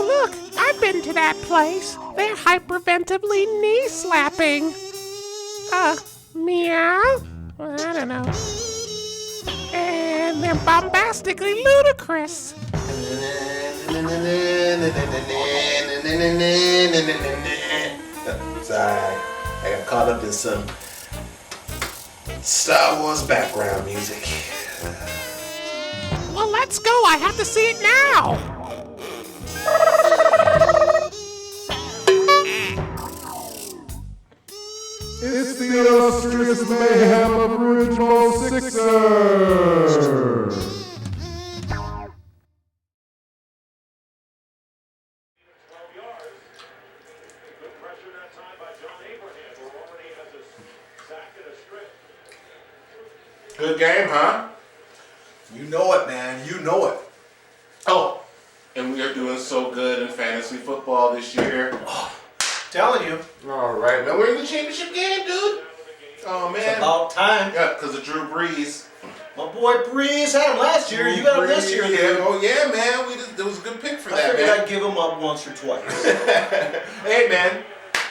Oh, look, I've been to that place. They're hyperventively knee slapping. Meow? I don't know. And they're bombastically ludicrous. Sorry, I got caught up in some Star Wars background music. Well, let's go. I have to see it now. It's the Illustrious Mayhem of Rjmo Sixer! Good game, huh? You know it, man. You know it. Oh, and we are doing so good in fantasy football this year. Telling you. All right, man. We're in the championship game, dude. Oh, man. It's about time. Yeah, because of Drew Brees. My boy Breeze had him last year. You got him this year. Yeah. Oh, yeah, man. It was a good pick for I that, figured man. I'd give him up once or twice. Hey, man.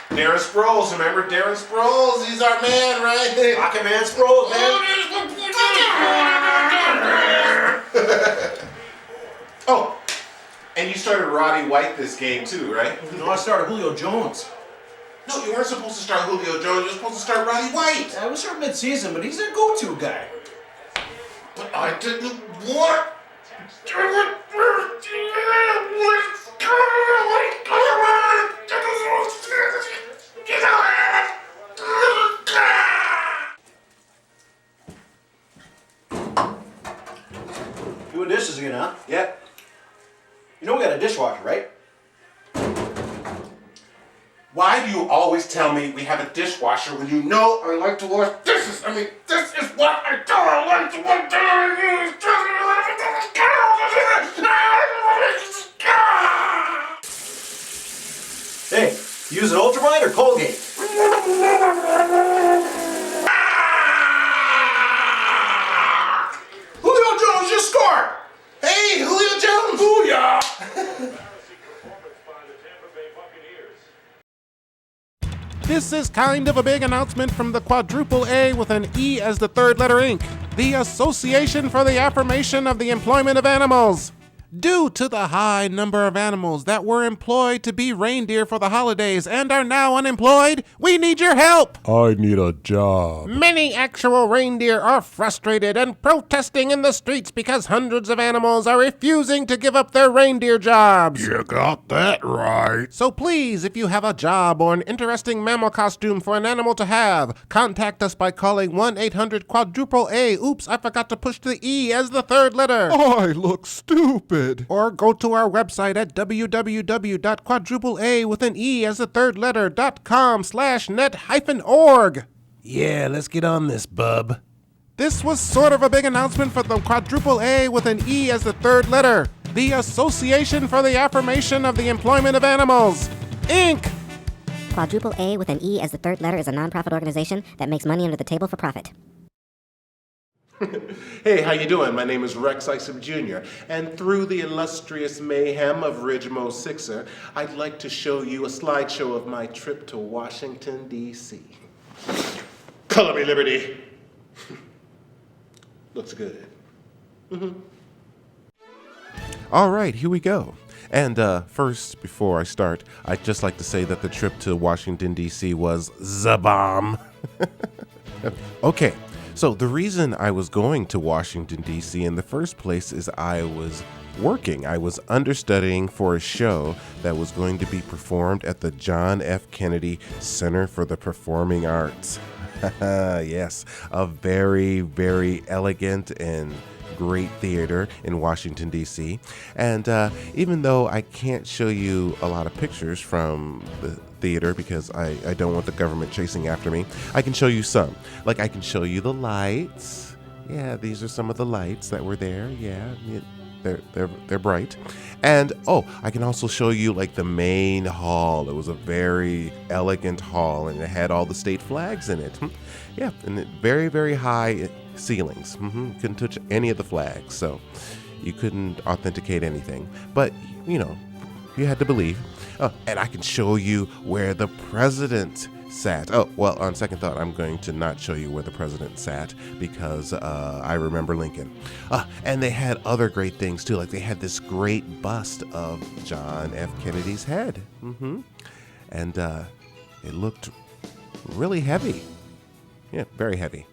Darren Sproles. Remember Darren Sproles? He's our man, right? Rocket Man Sproles, man. Oh, and you started Roddy White this game too, right? No, I started Julio Jones. No, you weren't supposed to start Julio Jones. You were supposed to start Roddy White. I was start mid-season, but he's their go-to guy. But I didn't want. Doing dishes again, huh? Yeah. You know we got a dishwasher, right? Why do you always tell me we have a dishwasher when you know I like to wash dishes? I mean, this is what I do. I like to wash dishes. Hey, you using Ultramite or Colgate? Julio Jones just scored! Hey, Julio Jones! Booyah! This is kind of a big announcement from the Quadruple A with an E as the third letter Inc., the Association for the Affirmation of the Employment of Animals. Due to the high number of animals that were employed to be reindeer for the holidays and are now unemployed, we need your help. I need a job. Many actual reindeer are frustrated and protesting in the streets because hundreds of animals are refusing to give up their reindeer jobs. You got that right. So please, if you have a job or an interesting mammal costume for an animal to have, contact us by calling 1-800-QUADRUPLE-A. Oops, I forgot to push the E as the third letter. I look stupid. Or go to our website at www.quadrupleA with an E as the third letter.com/net-org. Yeah, let's get on this, bub. This was sort of a big announcement for the Quadruple A with an E as the third letter, the Association for the Affirmation of the Employment of Animals, Inc. Quadruple A with an E as the third letter is a nonprofit organization that makes money under the table for profit. Hey, how you doing? My name is Rex Isom Jr., and through the Illustrious Mayhem of Rjmo Sixer, I'd like to show you a slideshow of my trip to Washington, D.C. Color me liberty. Looks good. All right, here we go. And first, before I start, I'd just like to say that the trip to Washington, D.C. was the bomb. Okay. So the reason I was going to Washington, D.C. in the first place is I was working. I was understudying for a show that was going to be performed at the John F. Kennedy Center for the Performing Arts. Yes, a very, very elegant and great theater in Washington, D.C. And even though I can't show you a lot of pictures from the theater because I don't want the government chasing after me, I can show you some. Like I can show you the lights. Yeah, these are some of the lights that were there. Yeah, they're bright. And I can also show you like the main hall. It was a very elegant hall and it had all the state flags in it. Yeah, and very, very high ceilings. Couldn't touch any of the flags, so you couldn't authenticate anything. But, you had to believe. And I can show you where the president sat. Oh, well, on second thought, I'm going to not show you where the president sat because I remember Lincoln. And they had other great things too. Like they had this great bust of John F. Kennedy's head. And it looked really heavy. Yeah, very heavy.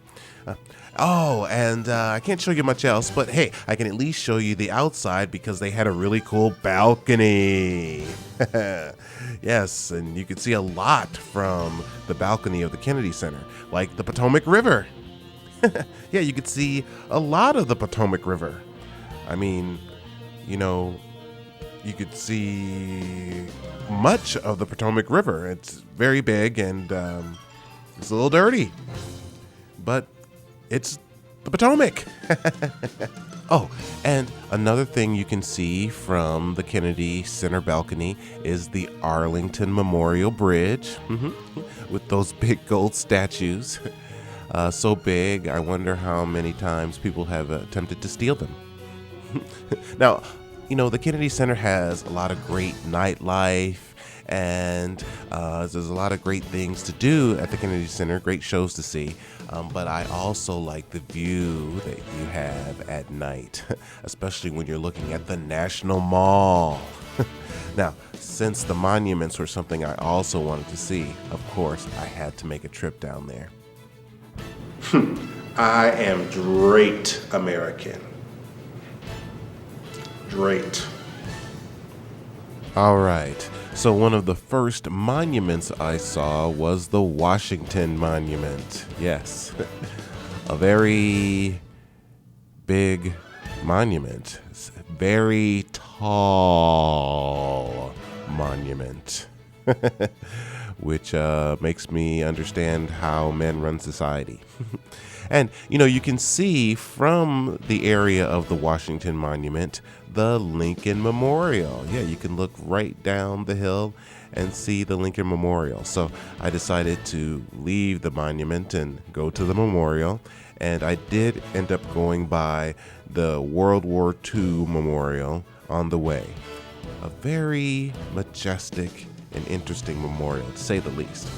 And I can't show you much else, but hey, I can at least show you the outside because they had a really cool balcony. Yes, and you could see a lot from the balcony of the Kennedy Center, like the Potomac River. Yeah, you could see a lot of the Potomac River. I mean, you know, you could see much of the Potomac River. It's very big and it's a little dirty, but it's the Potomac. Oh, and another thing you can see from the Kennedy Center balcony is the Arlington Memorial Bridge with those big gold statues. So big, I wonder how many times people have attempted to steal them. Now, you know, the Kennedy Center has a lot of great nightlife, and there's a lot of great things to do at the Kennedy Center, great shows to see. But I also like the view that you have at night, especially when you're looking at the National Mall. Now, since the monuments were something I also wanted to see, of course, I had to make a trip down there. I am great American. Great. All right. So one of the first monuments I saw was the Washington Monument. Yes, a very big monument, very tall monument, which makes me understand how men run society. And, you know, you can see from the area of the Washington Monument the Lincoln Memorial. Yeah, you can look right down the hill and see the Lincoln Memorial. So I decided to leave the monument and go to the memorial. And I did end up going by the World War II Memorial on the way. A very majestic and interesting memorial, to say the least.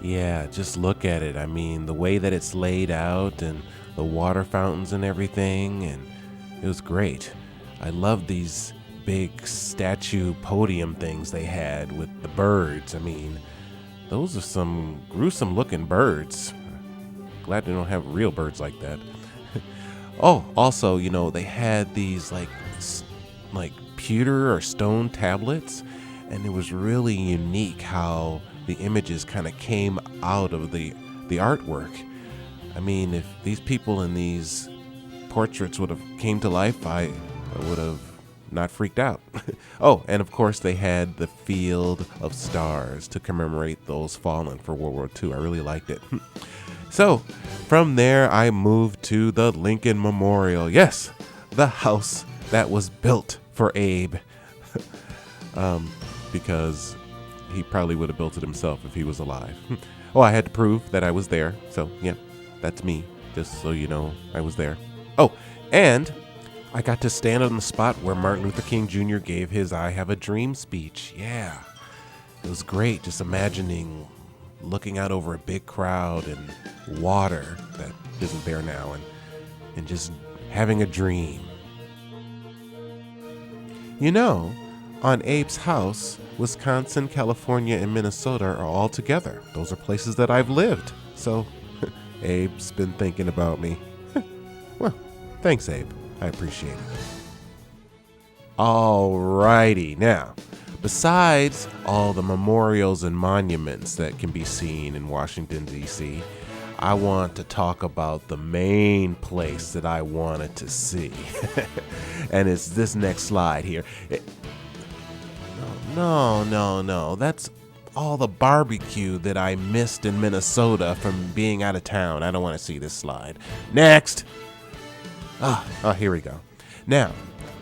Yeah, just look at it. I mean, the way that it's laid out and the water fountains and everything, and it was great. I love these big statue podium things they had with the birds. I mean, those are some gruesome looking birds. Glad they don't have real birds like that. Oh, also, you know, they had these like pewter or stone tablets, and it was really unique how the images kind of came out of the artwork. I mean, if these people in these portraits would have came to life, I would have not freaked out. Oh, and of course they had the Field of Stars to commemorate those fallen for World War II. I really liked it. So from there, I moved to the Lincoln Memorial. Yes, the house that was built for Abe. Because he probably would have built it himself if he was alive. Oh, I had to prove that I was there. So, yeah, that's me. Just so you know, I was there. Oh, and I got to stand on the spot where Martin Luther King Jr. gave his I Have a Dream speech. Yeah, it was great. Just imagining looking out over a big crowd and water that isn't there now and just having a dream. You know, on Abe's house, Wisconsin, California, and Minnesota are all together. Those are places that I've lived. So, Abe's been thinking about me. Well, thanks, Abe. I appreciate it. Alrighty, now, besides all the memorials and monuments that can be seen in Washington, D.C., I want to talk about the main place that I wanted to see. And it's this next slide here. No. That's all the barbecue that I missed in Minnesota from being out of town. I don't want to see this slide. Next. Oh, here we go. Now,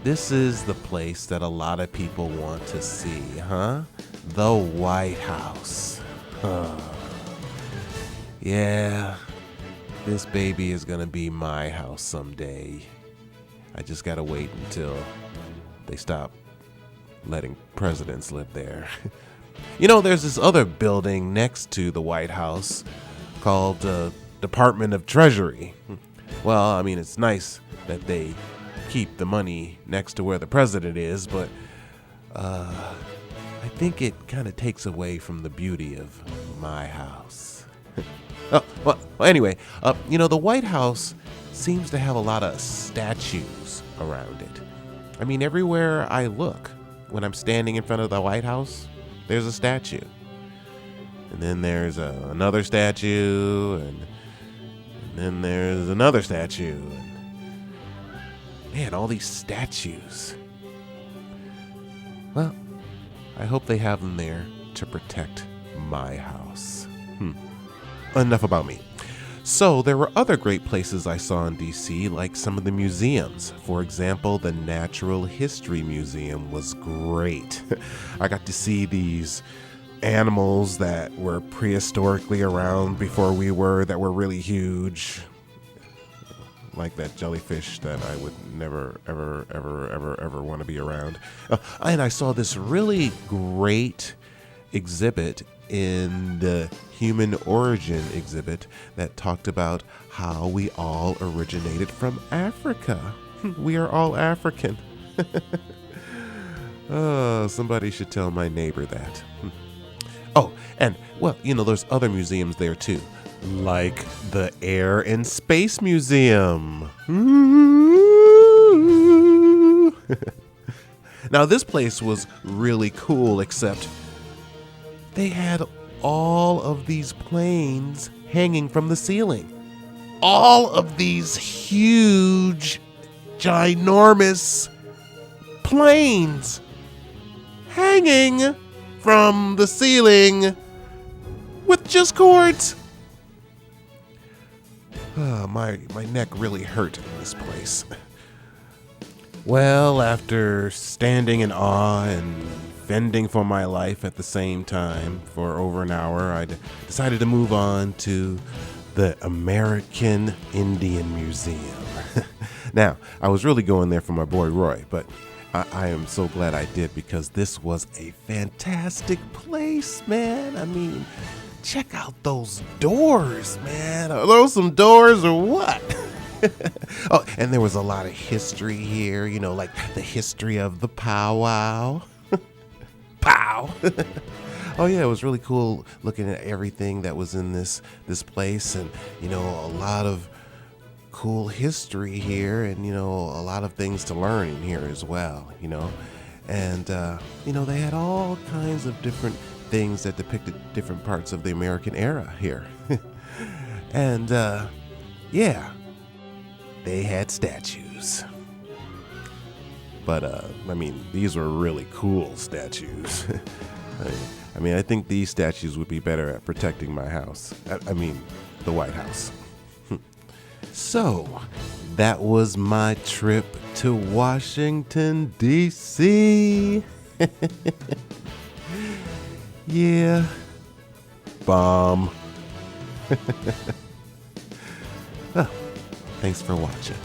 this is the place that a lot of people want to see, huh? The White House. Yeah, this baby is gonna be my house someday. I just gotta wait until they stop letting presidents live there. You know, there's this other building next to the White House called Department of Treasury. Well, I mean, it's nice that they keep the money next to where the president is, but I think it kind of takes away from the beauty of my house. Well, anyway, you know, the White House seems to have a lot of statues around it. I mean, everywhere I look, when I'm standing in front of the White House, there's a statue. And then there's another statue, and then there's another statue. And man, all these statues. Well, I hope they have them there to protect my house. Enough about me. So there were other great places I saw in DC, like some of the museums. For example, the Natural History Museum was great. I got to see these animals that were prehistorically around before we were, that were really huge. Like that jellyfish that I would never, ever want to be around. And I saw this really great exhibit in the Human Origin exhibit that talked about how we all originated from Africa. We are all African. Oh, somebody should tell my neighbor that. Oh, and, well, you know, there's other museums there too, like the Air and Space Museum. Now, this place was really cool, except they had all of these planes hanging from the ceiling. All of these huge, ginormous planes hanging from the ceiling with just cords. My neck really hurt in this place. Well, after standing in awe and fending for my life at the same time for over an hour, I decided to move on to the American Indian Museum. Now, I was really going there for my boy Roy, but I am so glad I did, because this was a fantastic place, man. I mean, check out those doors, man. Are those some doors or what? Oh, and there was a lot of history here, you know, like the history of the powwow. Pow! Oh yeah, it was really cool looking at everything that was in this place, and you know, a lot of cool history here, and you know, a lot of things to learn in here as well, you know. And you know, they had all kinds of different things that depicted different parts of the American era here. And yeah, they had statues. But, I mean, these were really cool statues. I mean, I think these statues would be better at protecting my house. I mean, the White House. So, that was my trip to Washington, D.C. Yeah. Bomb. Well, thanks for watching.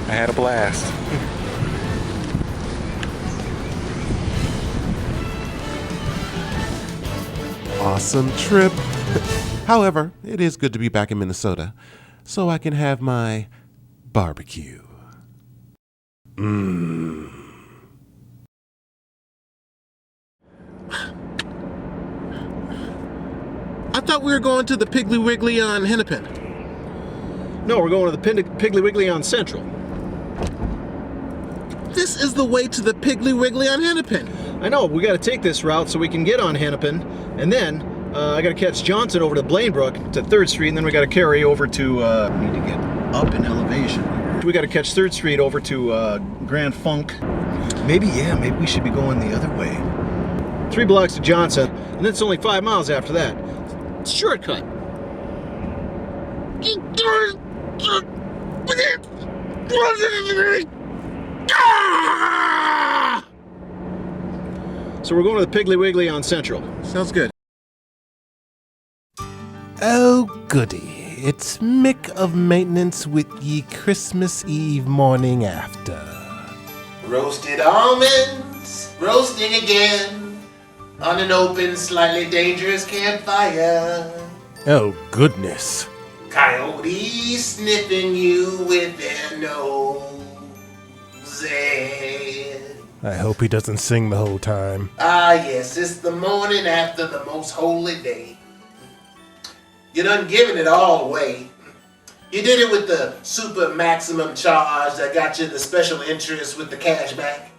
I had a blast. Awesome trip. However, it is good to be back in Minnesota, so I can have my barbecue. I thought we were going to the Piggly Wiggly on Hennepin. No, we're going to the Piggly Wiggly on Central. This is the way to the Piggly Wiggly on Hennepin. I know, we got to take this route so we can get on Hennepin, and then I got to catch Johnson over to Blainbrook to 3rd Street, and then we got to carry over to, need to get up in elevation. We got to catch 3rd Street over to Grand Funk. Maybe we should be going the other way. 3 blocks to Johnson, and then it's only 5 miles after that. It's a shortcut. So we're going to the Piggly Wiggly on Central. Sounds good. Oh, goody. It's Mick of Maintenance with ye Christmas Eve morning after. Roasted almonds, roasting again on an open, slightly dangerous campfire. Oh, goodness. Coyotes sniffing you with their noses. I hope he doesn't sing the whole time. Ah, yes, it's the morning after the most holy day. You done given it all away. You did it with the super maximum charge that got you the special interest with the cash back.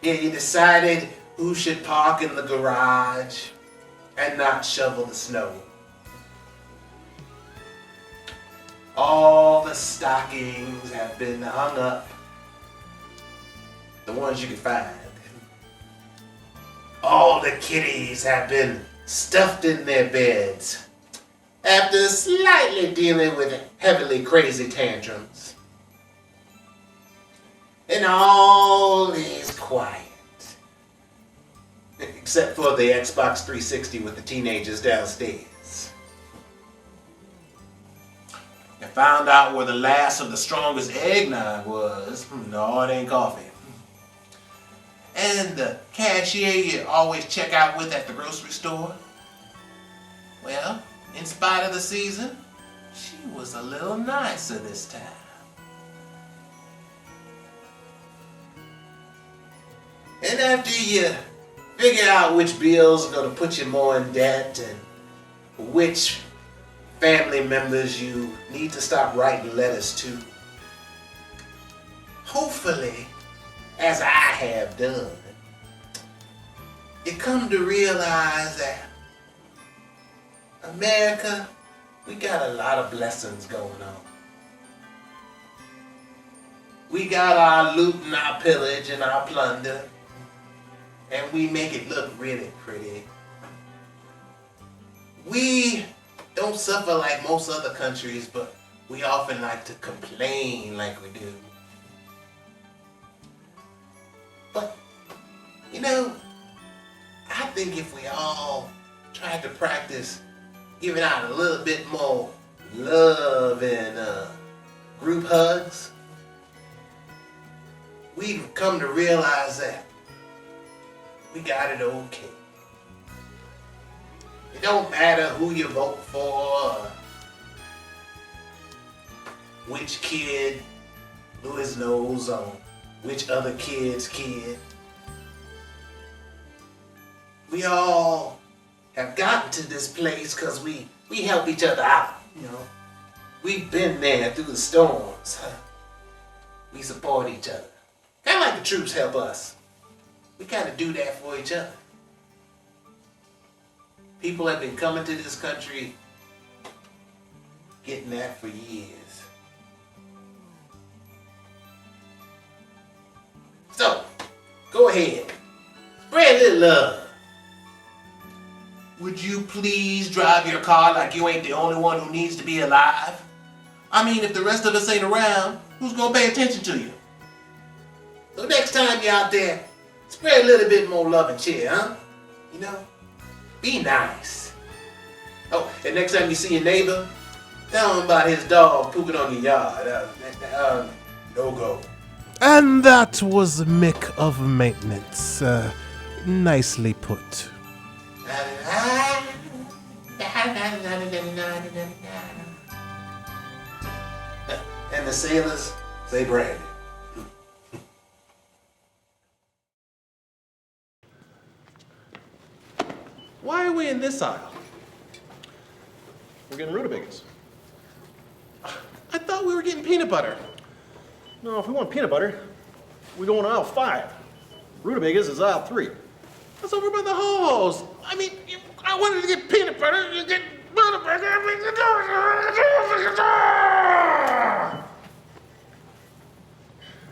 Yeah, you decided who should park in the garage and not shovel the snow. All the stockings have been hung up. The ones you can find. All the kitties have been stuffed in their beds after slightly dealing with heavily crazy tantrums. And all is quiet. Except for the Xbox 360 with the teenagers downstairs. I found out where the last of the strongest eggnog was. No, it ain't coffee. And the cashier you always check out with at the grocery store. Well, in spite of the season, she was a little nicer this time. And after you figure out which bills are going to put you more in debt and which family members you need to stop writing letters to, hopefully, as I have done, you come to realize that America, we got a lot of blessings going on. We got our loot and our pillage and our plunder, and we make it look really pretty. We don't suffer like most other countries, but we often like to complain like we do. But, you know, I think if we all tried to practice giving out a little bit more love and group hugs, we'd come to realize that we got it okay. It don't matter who you vote for, or which kid blew his nose on which other kid's kid. We all have gotten to this place because we help each other out, you know. We've been there through the storms. We support each other. Kind of like the troops help us. We kind of do that for each other. People have been coming to this country getting that for years. So, go ahead. Spread a little love. Would you please drive your car like you ain't the only one who needs to be alive? I mean, if the rest of us ain't around, who's gonna pay attention to you? So next time you're out there, spread a little bit more love and cheer, huh? You know? Be nice. Oh, and next time you see your neighbor, tell him about his dog pooping on your yard. No go. And that was Mick of Maintenance. Nicely put. And the sailors, they branded. Why are we in this aisle? We're getting rutabagas. I thought we were getting peanut butter. No, if we want peanut butter, we go in aisle 5. Rutabagas is aisle 3. That's over by the hose. I mean, I wanted to get peanut butter. You get peanut butter.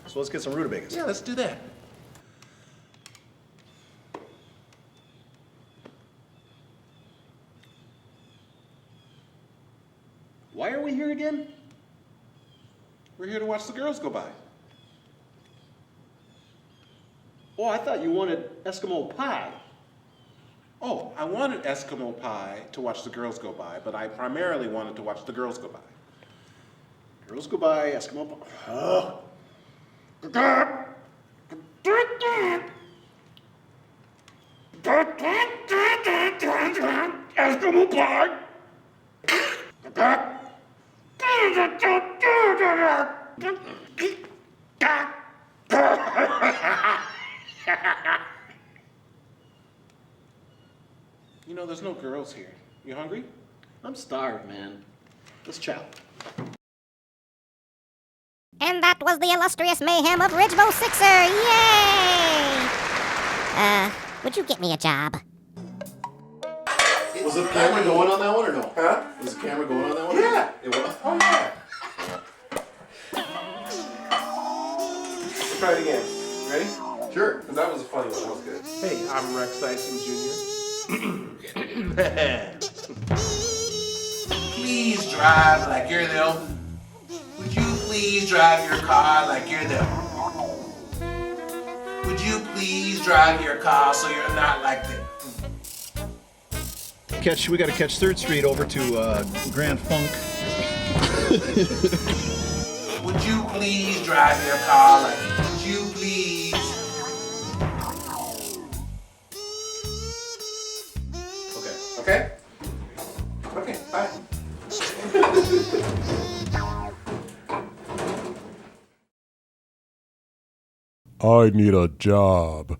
So let's get some rutabagas. Yeah, let's do that. Why are we here again? We're here to watch the girls go by. Oh, I thought you wanted Eskimo pie. Oh, I wanted Eskimo pie to watch the girls go by, but I primarily wanted to watch the girls go by. Girls go by, Eskimo pie. Oh. You know, there's no girls here. You hungry? I'm starved, man. Let's chow. And that was the Illustrious Mayhem of Rjmo 6er! Yay! Would you get me a job? Was the camera going on that one or no? Huh? Was the camera going on that one? Yeah. It was? Oh, yeah. Let's try it again. Ready? Sure. That was a funny one. That was good. Hey, I'm Rex Isom Jr. Please drive like you're them. Would you please drive your car like you're them? Would you please drive your car so you're not like them? We gotta catch 3rd Street over to Grand Funk. Would you please drive your car like, would you please? Okay? Okay, bye. I need a job.